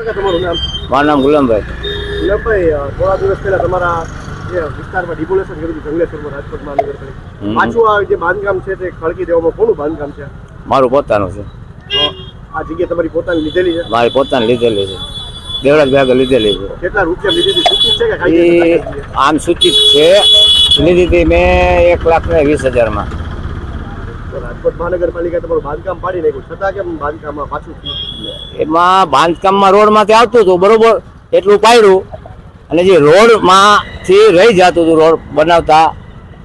તમારું નામ? મારું નામ ગુલામભાઈ. ગુલામભાઈ, થોડા દિવસ પહેલા તમારા જે વિસ્તારમાં ડિમોલેશન કર્યું હતું જંગલેશ્વરમાં રાજકોટ મહાનગરપાલિકા, પાછું આ જે બાંધકામ છે તે ખડકી દેવામાં કોનું બાંધકામ છે? મારું પોતાનું છે. આ જગ્યા તમારી પોતાની લીધેલી છે? મારી પોતાની લીધેલી છે, દેવરાજ ભાગે લીધેલી છે. કેટલા રૂપિયા લીધી હતી? સૂચિત છે કે એ કાયદેસર? આમ સૂચિત છે, લીધી હતી મેં 1,20,000 તો રાજકોટ મહાનગરપાલિકા તમારું બાંધકામ પાડી નાખ્યું, છતાં કેમ બાંધકામમાં પાછું થયું? એમાં બાંધકામમાં રોડમાંથી આવતું હતું બરોબર, એટલું પાડ્યું, અને જે રોડમાંથી રહી જતું હતું રોડ બનાવતા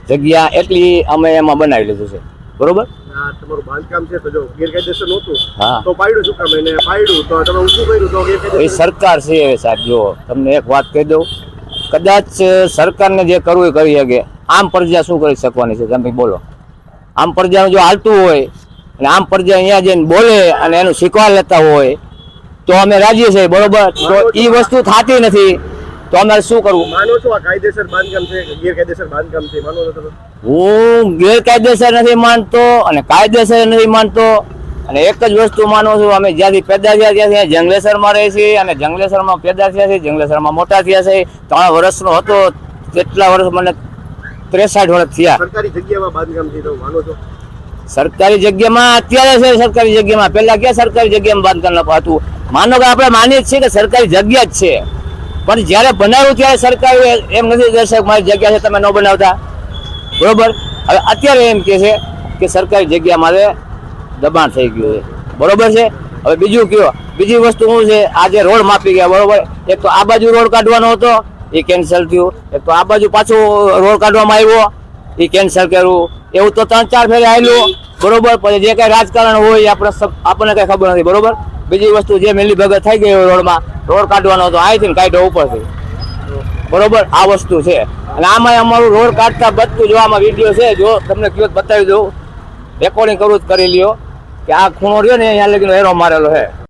જગ્યા એટલી અમે એમાં બનાવી લીધું છે બરોબર. આ તમારું બાંધકામ છે તો જો ગેરકાયદેસર નહોતું હા, તો પાડ્યું શું કામ? એને પાડ્યું તો તમે ઊંચું કર્યું તો એ ગેરકાયદેસર? સરકાર છે સાહેબ. જો તમને એક વાત કહી દઉં, કદાચ સરકારને જે કરવું એ કરી શકે, આમ પ્રજા શું કરી શકવાની છે તમે બોલો? આમ પ્રજાનું જો હાલતું હોય અને આમ પ્રજા અહીંયા જઈને બોલે અને એનું શીખવા લેતા હોય તો અમે રાજી છીએ બરોબર. તો એ વસ્તુ થતી નથી તો અમારે શું કરવું? માનો છો આ કાયદેસર બાંધકામ છે કે ગેરકાયદેસર બાંધકામ છે? માનો છો તમે? હું ગેરકાયદેસર નથી માનતો અને કાયદેસર નથી માનતો, અને એક જ વસ્તુ માનું છું, અમે જ્યાંથી પેદા થયા ત્યાંથી જંગલેસરમાં રહે છીએ અને જંગલેસરમાં પેદા થયા છે, જંગલેસરમાં મોટા થયા છે. 3 વર્ષનો હતો તેટલા વર્ષ મને 63 વર્ષ થયા. સરકારી જગ્યામાં બાંધકામ છે તો માનો છો? સરકારી જગ્યામાં અત્યારે છે, સરકારી જગ્યામાં પહેલા ક્યાં સરકારી જગ્યામાં બાંધકામ હતું? માનો કે આપણે માનીએ છીએ કે સરકારી જગ્યા જ છે, પણ જ્યારે બનાવ્યું ત્યારે સરકાર એમ નથી દર્શક મારી જગ્યા છે તમે ન બનાવતા બરોબર. હવે અત્યારે એમ કે છે કે સરકારી જગ્યા મારે દબાણ થઈ ગયું છે બરોબર છે. હવે બીજું કયો, બીજી વસ્તુ શું છે, આ જે રોડ માપી ગયા બરોબર, એક તો આ બાજુ રોડ કાઢવાનો હતો એ કેન્સલ થયું, એક તો આ બાજુ પાછું રોડ કાઢવામાં આવ્યો એ કેન્સલ કર્યું. એવું તો 3-4 ફેરે આવેલું બરોબર. પછી જે કઈ રાજકારણ હોય આપણને કઈ ખબર નથી બરોબર. બીજી વસ્તુ જે મિલી ભગત થઈ ગઈ રોડમાં, રોડ કાઢવાનો હતો અહીંથી ને કાઢ્યો ઉપરથી બરોબર. આ વસ્તુ છે, અને આમાં અમારું રોડ કાઢતા બધું જોવામાં વિડીયો છે, જો તમને કયો બતાવી દઉં, રેકોર્ડિંગ કરવું જ કરી લ્યો કે આ ખૂણો રહ્યો ને અહીંયા લગીનો એરો મારેલો છે.